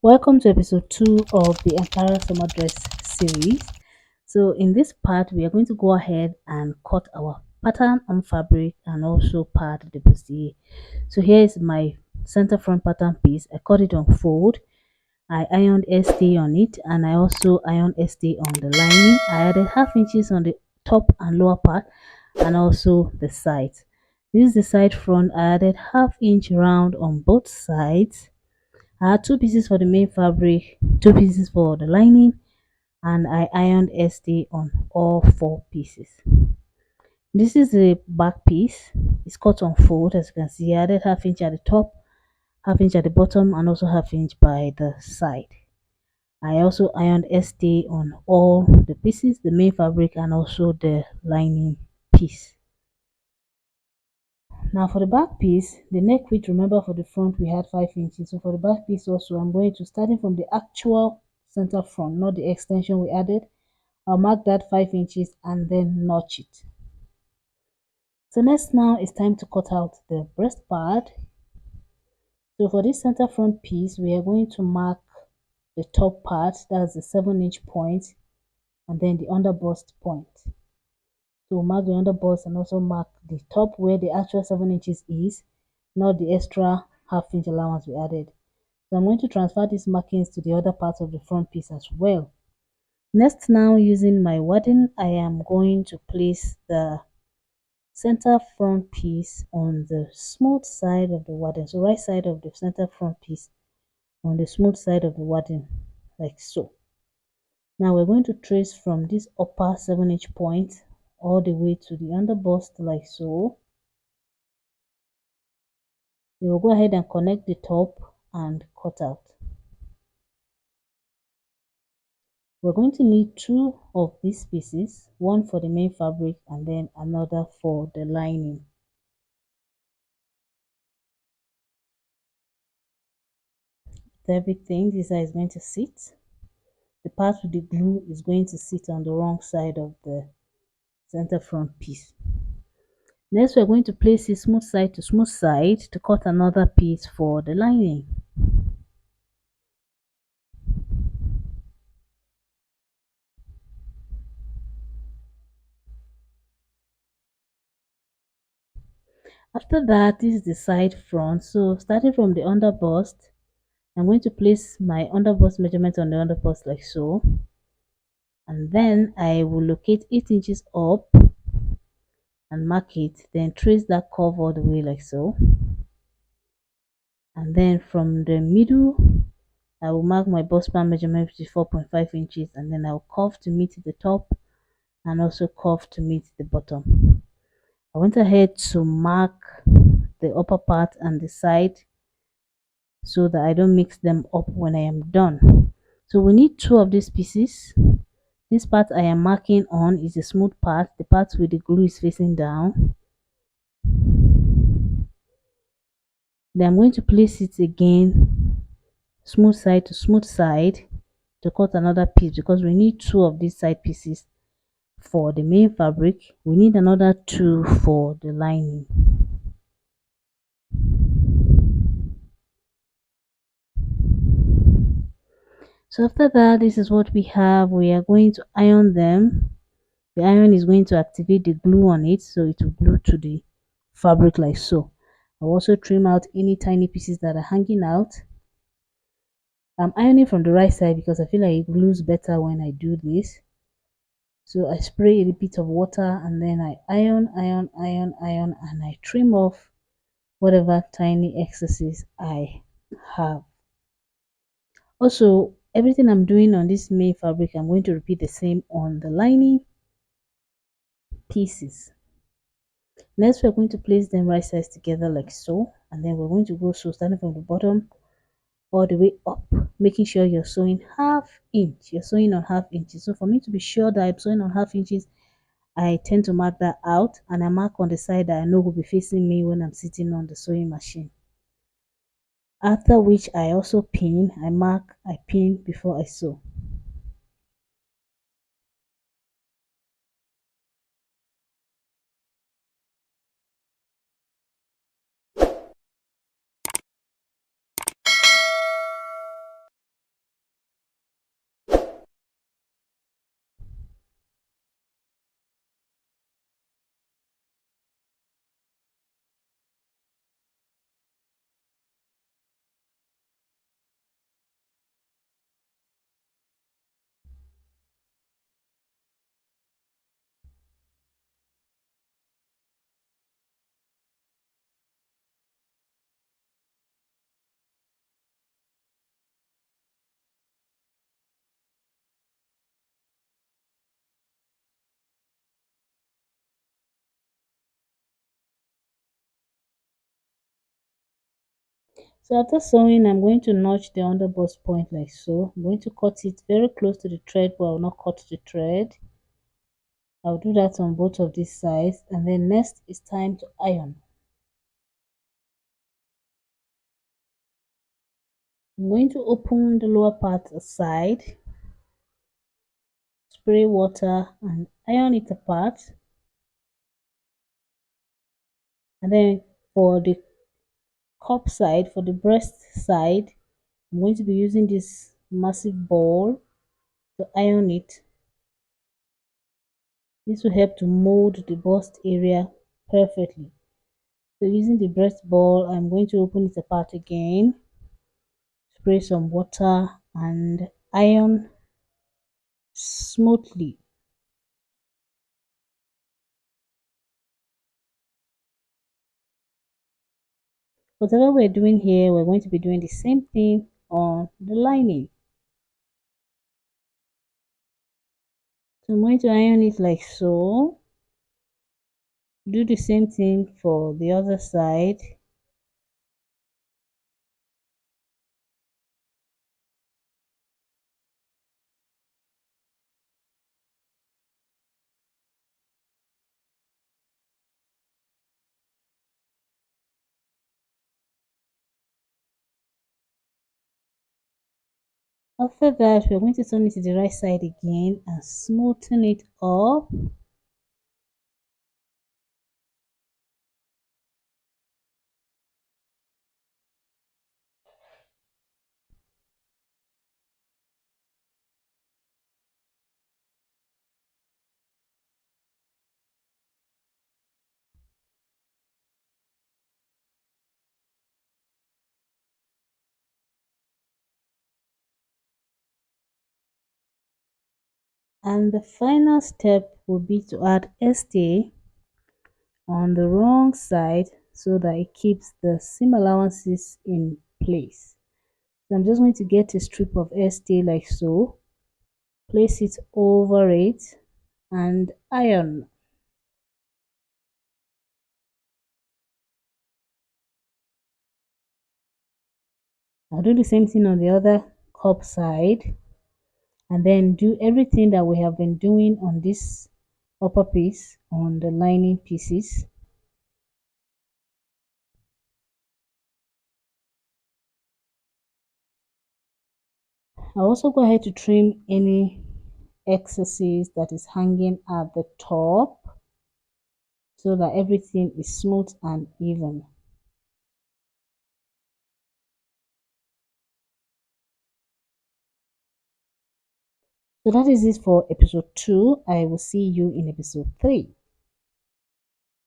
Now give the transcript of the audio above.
Welcome to episode 2 of the Ankara summer dress series. So in this part, we are going to go ahead and cut our pattern on fabric and also part the bustier. So here is my center front pattern piece. I cut it on fold. I ironed ST on it and I also ironed ST on the lining. I added half inches on the top and lower part and also the sides. This is the side front. I added half inch round on both sides. I had two pieces for the main fabric, two pieces for the lining, and I ironed ST on all four pieces. This is the back piece. It's cut on fold. As you can see, I added half inch at the top, half inch at the bottom, and also half inch by the side. I also ironed ST on all the pieces, the main fabric and also the lining piece. Now for the back piece, the neck width, remember for the front we had 5 inches. So for the back piece also, I'm going to, starting from the actual center front, not the extension we added, I'll mark that 5 inches and then notch it. So next now it's time to cut out the breast part. So for this center front piece, we are going to mark the top part, that's the 7-inch point, and then the under bust point. So mark the under bust and also mark the top where the actual 7 inches is, not the extra half-inch allowance we added. So I'm going to transfer these markings to the other parts of the front piece as well. Next, now using my wadding, I am going to place the center front piece on the smooth side of the wadding. So right side of the center front piece on the smooth side of the wadding, like so. Now we're going to trace from this upper 7-inch point all the way to the under bust, like so. We will go ahead and connect the top and cut out. We're going to need two of these pieces, one for the main fabric and then another for the lining. Everything, this is going to sit. The part with the glue is going to sit on the wrong side of the center front piece. Next, we're going to place it smooth side to smooth side to cut another piece for the lining. After that, this is the side front. So starting from the under bust, I'm going to place my under bust measurement on the under bust like so. And then I will locate 8 inches up and mark it, then trace that curve all the way like so. And then from the middle, I will mark my bust span measurement, which is 4.5 inches, and then I'll curve to meet the top and also curve to meet the bottom. I went ahead to mark the upper part and the side so that I don't mix them up when I am done. So we need two of these pieces. This part I am marking on is the smooth part, the part where the glue is facing down. Then I'm going to place it again smooth side to smooth side to cut another piece, because we need two of these side pieces for the main fabric. We need another two for the lining. So after that, this is what we have. We are going to iron them. The iron is going to activate the glue on it, so it will glue to the fabric like so. I'll also trim out any tiny pieces that are hanging out. I'm ironing from the right side because I feel like it glues better when I do this. So I spray a bit of water and then I iron, and I trim off whatever tiny excesses I have. Also, everything I'm doing on this main fabric, I'm going to repeat the same on the lining pieces. Next, we're going to place them right sides together like so, and then we're going to go so starting from the bottom all the way up, making sure you're sewing half inch. You're sewing on half inches. So for me to be sure that I'm sewing on half inches, I tend to mark that out, and I mark on the side that I know will be facing me when I'm sitting on the sewing machine. After which I also pin. I pin before I sew. So after sewing, I'm going to notch the underbust point like so. I'm going to cut it very close to the thread, but I will not cut the thread. I'll do that on both of these sides, and then next it's time to iron. I'm going to open the lower part aside, spray water and iron it apart. And then for the cup side, for the breast side, I'm going to be using this massive ball to iron it. This will help to mold the bust area perfectly. So using the breast ball, I'm going to open it apart again, spray some water and iron smoothly. Whatever we're doing here, we're going to be doing the same thing on the lining. So I'm going to iron it like so. Do the same thing for the other side. After that, we're going to turn it to the right side again and smoothen it up. And the final step will be to add stay on the wrong side so that it keeps the seam allowances in place. So I'm just going to get a strip of stay like so, place it over it and iron. I'll do the same thing on the other cup side and then do everything that we have been doing on this upper piece on the lining pieces. I'll also go ahead to trim any excesses that is hanging at the top so that everything is smooth and even. So that is it for episode 2. I will see you in episode 3.